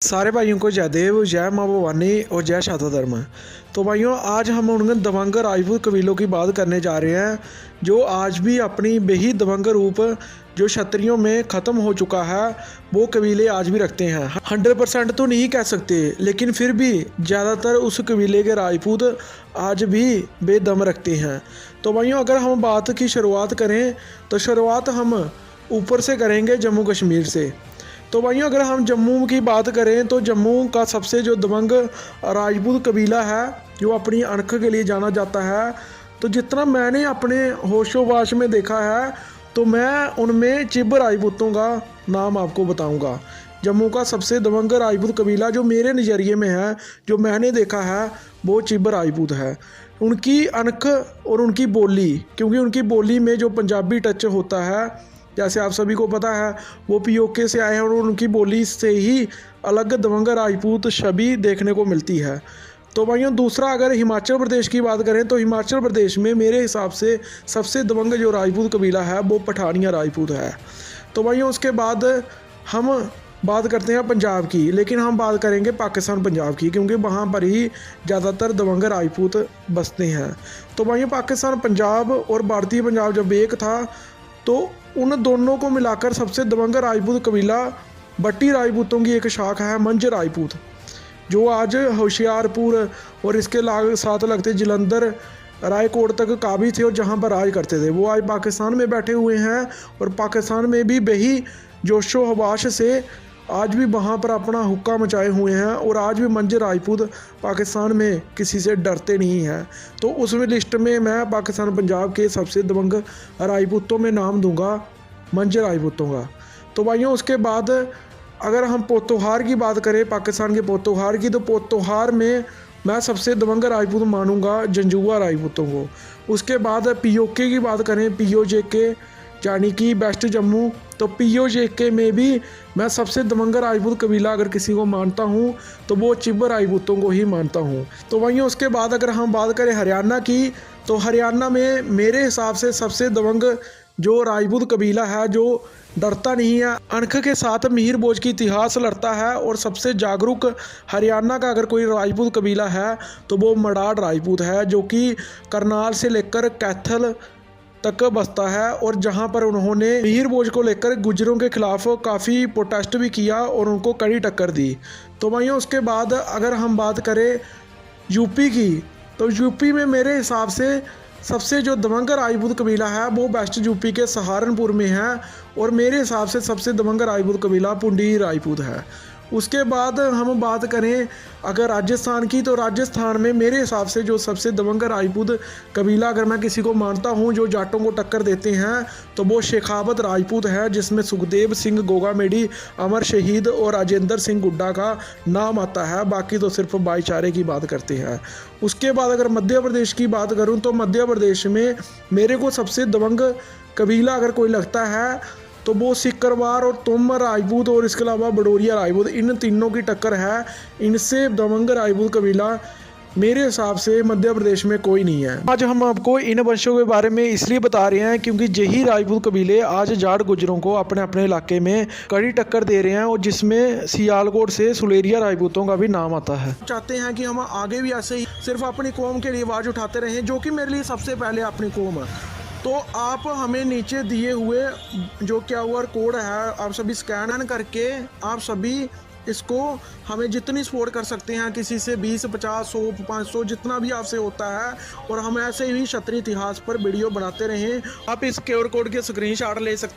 सारे भाइयों को जय देव, जय माँ भवानी और जय शारदा धर्म। तो भाइयों, आज हम उन दबंग राजपूत कबीलों की बात करने जा रहे हैं जो आज भी अपनी बेही दबंग रूप जो क्षत्रियों में ख़त्म हो चुका है, वो कबीले आज भी रखते हैं। 100% तो नहीं कह सकते, लेकिन फिर भी ज़्यादातर उस कबीले के राजपूत आज भी बेदम रखते हैं। तो भाइयों, अगर हम बात की शुरुआत करें तो शुरुआत हम ऊपर से करेंगे, जम्मू कश्मीर से। तो भाइयों, अगर हम जम्मू की बात करें तो जम्मू का सबसे जो दबंग राजपूत कबीला है जो अपनी अणख के लिए जाना जाता है, तो जितना मैंने अपने होशोवाश में देखा है तो मैं उनमें चिब राजपूतों का नाम आपको बताऊंगा। जम्मू का सबसे दबंग राजपूत कबीला जो मेरे नज़रिए में है, जो मैंने देखा है, वो चिब राजपूत है। उनकी अणख और उनकी बोली, क्योंकि उनकी बोली में जो पंजाबी टच होता है, जैसे आप सभी को पता है वो पीओके से आए हैं और उनकी बोली से ही अलग दबंग राजपूत छवि देखने को मिलती है। तो भाइयों, दूसरा अगर हिमाचल प्रदेश की बात करें तो हिमाचल प्रदेश में मेरे हिसाब से सबसे दबंग जो राजपूत कबीला है वो पठानिया राजपूत है। तो भाइयों, उसके बाद हम बात करते हैं पंजाब की, लेकिन हम बात करेंगे पाकिस्तान पंजाब की, क्योंकि वहाँ पर ही ज़्यादातर दबंग राजपूत बसते हैं। तो भाइयों, पाकिस्तान पंजाब और भारतीय पंजाब जब एक था तो उन दोनों को मिलाकर सबसे दबंग राजपूत कबीला बट्टी राजपूतों की एक शाख है, मंझ राजपूत, जो आज होशियारपुर और इसके साथ लगते जलंधर रायकोट तक काबिज थे और जहां पर राज करते थे। वो आज पाकिस्तान में बैठे हुए हैं और पाकिस्तान में भी बेही जोशो हवाश से आज भी वहां पर अपना हुक्का मचाए हुए हैं और आज भी मंझ राजपूत पाकिस्तान में किसी से डरते नहीं हैं। तो उस लिस्ट में मैं पाकिस्तान पंजाब के सबसे दबंग राजपूतों में नाम दूंगा मंझ राजपूतों का। तो भाइयों, उसके बाद अगर हम पोतोहार की बात करें, पाकिस्तान के पोतोहार की, तो पोतोहार में मैं सबसे दबंग राजपूत मानूंगा जंजुआ राजपूतों को। उसके बाद पीओके की बात करें, पीओजेके यानी कि वेस्ट जम्मू, तो पीओजेके में भी मैं सबसे दबंग राजपूत कबीला अगर किसी को मानता हूँ तो वो चिब राजपूतों को ही मानता हूँ। तो वहीं उसके बाद अगर हम बात करें हरियाणा की, तो हरियाणा में मेरे हिसाब से सबसे दबंग जो राजपूत कबीला है जो डरता नहीं है, अणख के साथ मिहिर बोझ की इतिहास लड़ता है, और सबसे जागरूक हरियाणा का अगर कोई राजपूत कबीला है तो वो मडार राजपूत है, जो कि करनाल से लेकर कैथल तक बसता है और जहां पर उन्होंने मिहिर बोझ को लेकर गुर्जरों के खिलाफ काफ़ी प्रोटेस्ट भी किया और उनको कड़ी टक्कर दी। तो वहीं उसके बाद अगर हम बात करें यूपी की, तो यूपी में मेरे हिसाब से सबसे जो दबंग राजपूत कबीला है वो वेस्ट यूपी के सहारनपुर में है और मेरे हिसाब से सबसे दबंग राजपूत कबीला पुंडी राजपूत है। उसके बाद हम बात करें अगर राजस्थान की, तो राजस्थान में मेरे हिसाब से जो सबसे दबंग राजपूत कबीला अगर मैं किसी को मानता हूं जो जाटों को टक्कर देते हैं, तो वो शेखावत राजपूत है, जिसमें सुखदेव सिंह गोगामेडी, अमर शहीद और राजेंद्र सिंह गुड्डा का नाम आता है। बाकी तो सिर्फ भाईचारे की बात करते हैं। उसके बाद अगर मध्य प्रदेश की बात करूँ तो मध्य प्रदेश में मेरे को सबसे दबंग कबीला अगर कोई लगता है तो वो सिकरवार और तोमर राजपूत और इसके अलावा बडोरिया राजपूत, इन तीनों की टक्कर है। इनसे दबंग राजपूत कबीला मेरे हिसाब से मध्य प्रदेश में कोई नहीं है। आज हम आपको इन वंशों के बारे में इसलिए बता रहे हैं क्योंकि यही राजपूत कबीले आज जाट गुजरों को अपने अपने इलाके में कड़ी टक्कर दे रहे हैं, और जिसमें सियालकोट से सुलेरिया राजपूतों का भी नाम आता है। चाहते हैं कि हम आगे भी ऐसे ही सिर्फ अपनी कौम के लिए आवाज़ उठाते रहें, जो कि मेरे लिए सबसे पहले अपनी कौम है। तो आप हमें नीचे दिए हुए जो QR कोड है, आप सभी स्कैन करके आप सभी इसको हमें जितनी सपोर्ट कर सकते हैं, किसी से 20, 50, 100, 500 जितना भी आपसे होता है, और हम ऐसे ही क्षत्रिय इतिहास पर वीडियो बनाते रहें। आप इस QR कोड के स्क्रीनशॉट ले सकते हैं।